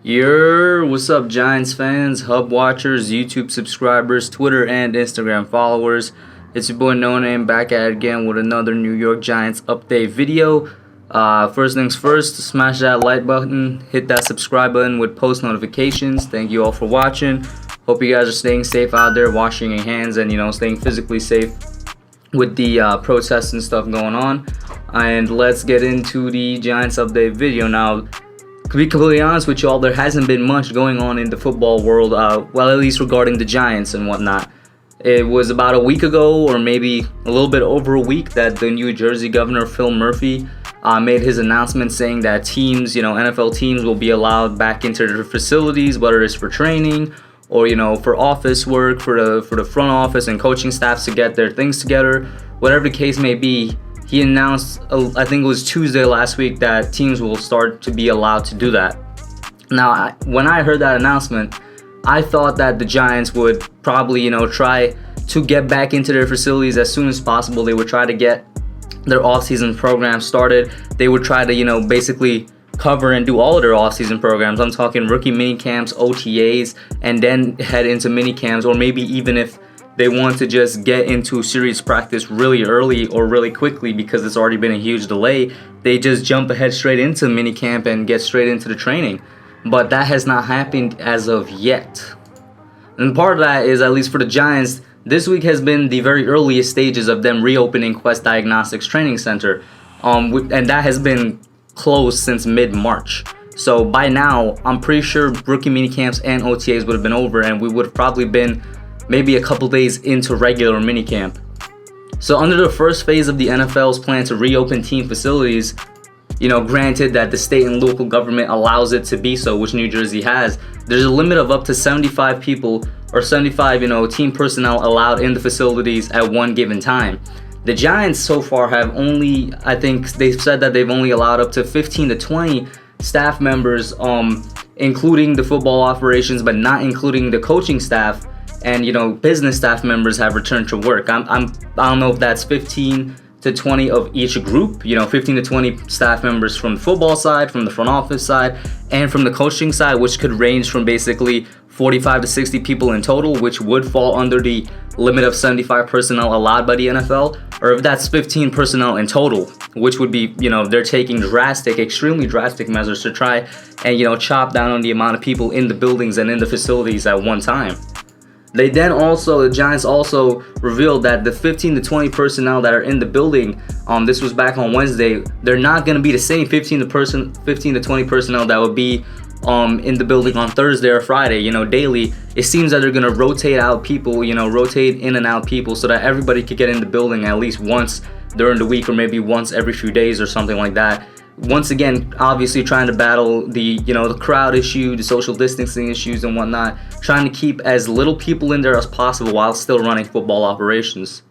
What's up, Giants fans, Hub watchers, YouTube subscribers, Twitter and Instagram followers? It's your boy Noname back at it again with another New York Giants update video. First things first, smash that like button, hit that subscribe button with post notifications. Thank you all for watching. Hope you guys are staying safe out there, washing your hands, and staying physically safe with the protests and stuff going on. And let's get into the Giants update video now. To be completely honest with y'all, there hasn't been much going on in the football world, well, at least regarding the Giants and whatnot. It was about a week ago, or maybe a little bit over a week, that the New Jersey governor, Phil Murphy, made his announcement saying that teams, NFL teams will be allowed back into their facilities, whether it's for training or, for office work, for the front office and coaching staffs to get their things together, whatever the case may be. He announced, I think it was Tuesday last week, that teams will start to be allowed to do that. Now, when I heard that announcement, I thought that the Giants would probably, try to get back into their facilities as soon as possible. They would try to get their offseason program started. They would try to, basically cover and do all of their offseason programs. I'm talking rookie mini camps, OTAs, and then head into mini camps, or maybe even if they want to just get into serious practice really early or really quickly because it's already been a huge delay, they just jump ahead straight into minicamp and get straight into the training. But that has not happened as of yet. And part of that is, at least for the Giants, this week has been the very earliest stages of them reopening Quest Diagnostics Training Center. And that has been closed since mid-March. So by now, I'm pretty sure rookie minicamps and OTAs would have been over, and we would have probably been maybe a couple days into regular minicamp. So under the first phase of the NFL's plan to reopen team facilities, granted that the state and local government allows it to be so, which New Jersey has, there's a limit of up to 75 people or 75, team personnel allowed in the facilities at one given time. The Giants so far have only, I think they've said that they've only allowed up to 15 to 20 staff members, including the football operations, but not including the coaching staff. And business staff members have returned to work. I don't know if that's 15 to 20 of each group. 15 to 20 staff members from the football side, from the front office side, and from the coaching side, which could range from basically 45 to 60 people in total, which would fall under the limit of 75 personnel allowed by the NFL. Or if that's 15 personnel in total, which would be, they're taking extremely drastic measures to try and, chop down on the amount of people in the buildings and in the facilities at one time. The Giants also revealed that the 15 to 20 personnel that are in the building, this was back on Wednesday, they're not going to be the same 15 to 20 personnel that would be in the building on Thursday or Friday, daily. It seems that they're going to rotate out people, rotate in and out people so that everybody could get in the building at least once during the week, or maybe once every few days or something like that. Once again, obviously trying to battle the crowd issue, the social distancing issues and whatnot, trying to keep as little people in there as possible while still running football operations.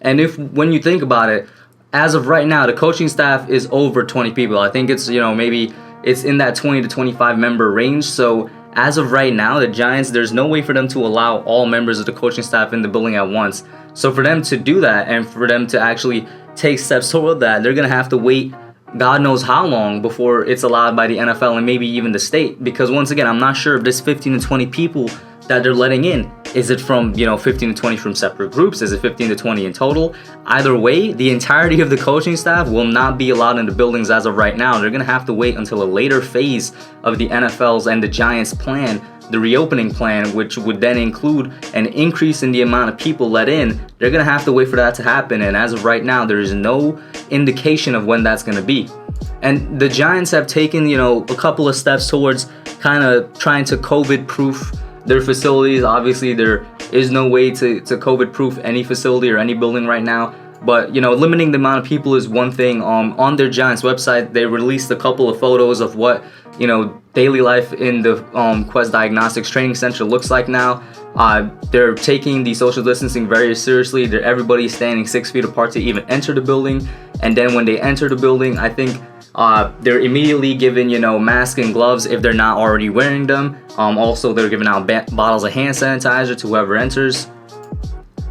And when you think about it, as of right now, the coaching staff is over 20 people. I think it's, maybe it's in that 20 to 25 member range. So as of right now, the Giants, there's no way for them to allow all members of the coaching staff in the building at once. So for them to do that, and for them to actually take steps toward that, they're going to have to wait God knows how long before it's allowed by the NFL and maybe even the state. Because once again, I'm not sure if this 15 to 20 people that they're letting in, is it from 15 to 20 from separate groups? Is it 15 to 20 in total? Either way, the entirety of the coaching staff will not be allowed in the buildings as of right now. They're going to have to wait until a later phase of the NFL's and the Giants' plan, the reopening plan, which would then include an increase in the amount of people let in. They're going to have to wait for that to happen. And as of right now, there is no indication of when that's going to be. And the Giants have taken, a couple of steps towards kind of trying to COVID-proof their facilities. Obviously, there is no way to COVID-proof any facility or any building right now. But, limiting the amount of people is one thing. On their Giants website, they released a couple of photos of what, daily life in the Quest Diagnostics Training Center looks like now. They're taking the social distancing very seriously. Everybody's standing 6 feet apart to even enter the building. And then when they enter the building, I think they're immediately given, masks and gloves if they're not already wearing them. Also, they're giving out bottles of hand sanitizer to whoever enters.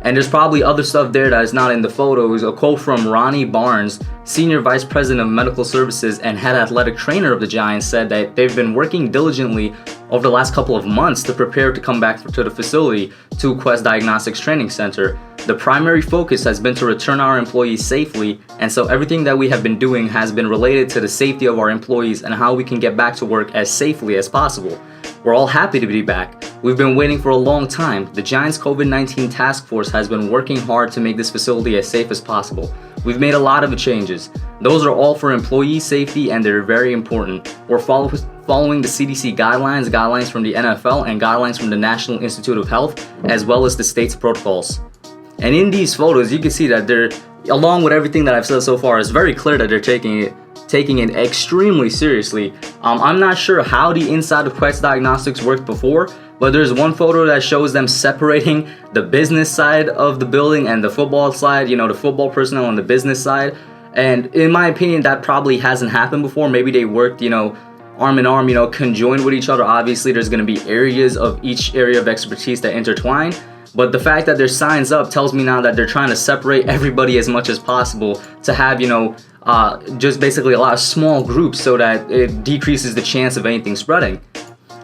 And there's probably other stuff there that is not in the photos. A quote from Ronnie Barnes, Senior Vice President of Medical Services and Head Athletic Trainer of the Giants, said that they've been working diligently over the last couple of months to prepare to come back to the facility, to Quest Diagnostics Training Center. The primary focus has been to return our employees safely, and so everything that we have been doing has been related to the safety of our employees and how we can get back to work as safely as possible. We're all happy to be back. We've been waiting for a long time. The Giants COVID-19 task force has been working hard to make this facility as safe as possible. We've made a lot of changes. Those are all for employee safety, and they're very important. We're following the CDC guidelines from the NFL, and guidelines from the National Institute of Health, as well as the state's protocols. And in these photos, you can see that they're, along with everything that I've said so far, it's very clear that they're taking it extremely seriously. I'm not sure how the inside of Quest Diagnostics worked before, but there's one photo that shows them separating the business side of the building and the football side, the football personnel on the business side. And in my opinion, that probably hasn't happened before. Maybe they worked, arm in arm, conjoined with each other. Obviously, there's going to be areas of each area of expertise that intertwine. But the fact that there's signs up tells me now that they're trying to separate everybody as much as possible to have, just basically a lot of small groups so that it decreases the chance of anything spreading.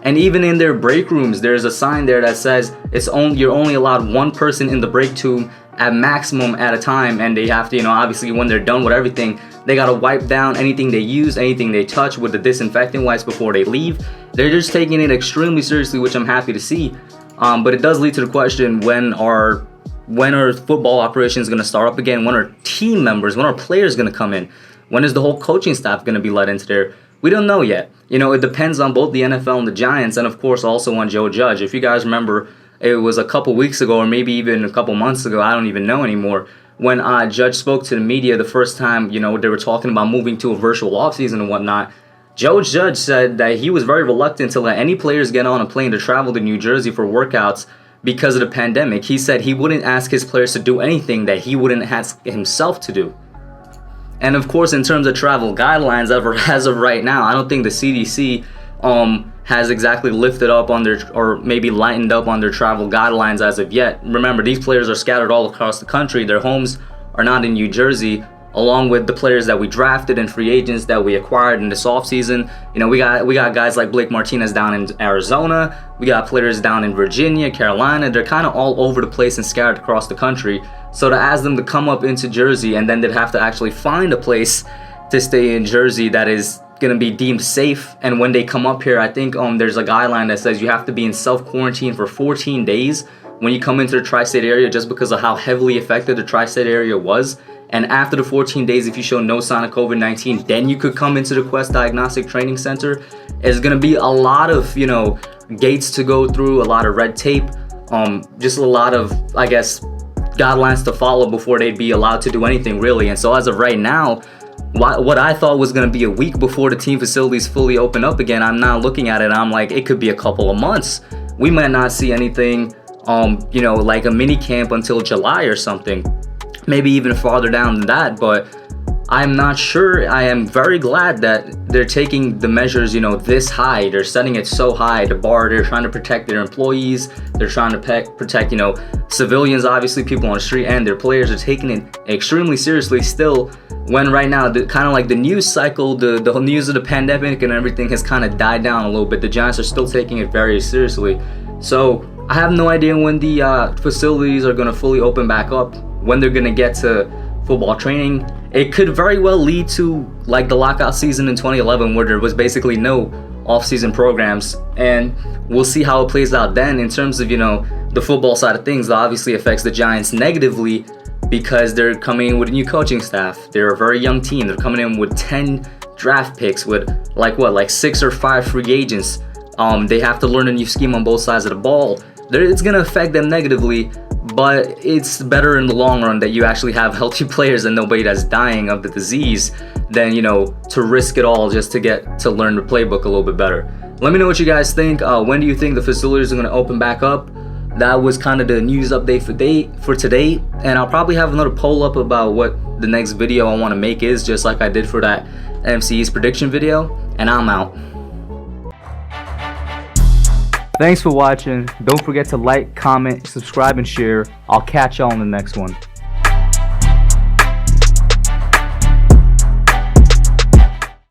And even in their break rooms, there's a sign there that says you're only allowed one person in the break room at maximum at a time, and they have to, obviously when they're done with everything, they gotta wipe down anything they use, anything they touch with the disinfectant wipes before they leave. They're just taking it extremely seriously, which I'm happy to see. But it does lead to the question, when are football operations going to start up again? When are team members, when are players going to come in? When is the whole coaching staff going to be let into there? We don't know yet. It depends on both the NFL and the Giants, and of course also on Joe Judge. If you guys remember, it was a couple weeks ago, or maybe even a couple months ago, I don't even know anymore, when Judge spoke to the media the first time, they were talking about moving to a virtual offseason and whatnot. Joe Judge said that he was very reluctant to let any players get on a plane to travel to New Jersey for workouts because of the pandemic. He said he wouldn't ask his players to do anything that he wouldn't ask himself to do. And of course, in terms of travel guidelines, as of right now, I don't think the CDC has exactly lifted up on their, or maybe lightened up on their travel guidelines as of yet. Remember, these players are scattered all across the country. Their homes are not in New Jersey, along with the players that we drafted and free agents that we acquired in this offseason. We got guys like Blake Martinez down in Arizona. We got players down in Virginia, Carolina. They're kind of all over the place and scattered across the country. So to ask them to come up into Jersey, and then they'd have to actually find a place to stay in Jersey that is going to be deemed safe. And when they come up here, I think there's a guideline that says you have to be in self-quarantine for 14 days when you come into the tri-state area, just because of how heavily affected the tri-state area was. And after the 14 days, if you show no sign of COVID-19, then you could come into the Quest Diagnostic Training Center. It's going to be a lot of, gates to go through, a lot of red tape, just a lot of, I guess, guidelines to follow before they'd be allowed to do anything, really. And so as of right now, what I thought was going to be a week before the team facilities fully open up again, I'm now looking at it, I'm like, it could be a couple of months. We might not see anything, like a mini camp until July or something. Maybe even farther down than that, but I'm not sure. I am very glad that they're taking the measures, this high. They're setting it so high, the bar. They're trying to protect their employees. They're trying to protect, civilians, obviously, people on the street, and their players are taking it extremely seriously still, when right now, kind of like the news cycle, the news of the pandemic and everything has kind of died down a little bit. The Giants are still taking it very seriously. So I have no idea when the facilities are going to fully open back up, when they're going to get to football training. It could very well lead to like the lockout season in 2011, where there was basically no off-season programs, and we'll see how it plays out then. In terms of the football side of things, that obviously affects the Giants negatively, because they're coming in with a new coaching staff. They're a very young team. They're coming in with 10 draft picks, with like 6 or 5 free agents. They have to learn a new scheme on both sides of the ball. It's going to affect them negatively, but it's better in the long run that you actually have healthy players and nobody that's dying of the disease than, to risk it all just to get to learn the playbook a little bit better. Let me know what you guys think. When do you think the facilities are going to open back up? That was kind of the news update for today, and I'll probably have another poll up about what the next video I want to make is, just like I did for that MC's prediction video, and I'm out. Thanks for watching. Don't forget to like, comment, subscribe, and share. I'll catch y'all in the next one.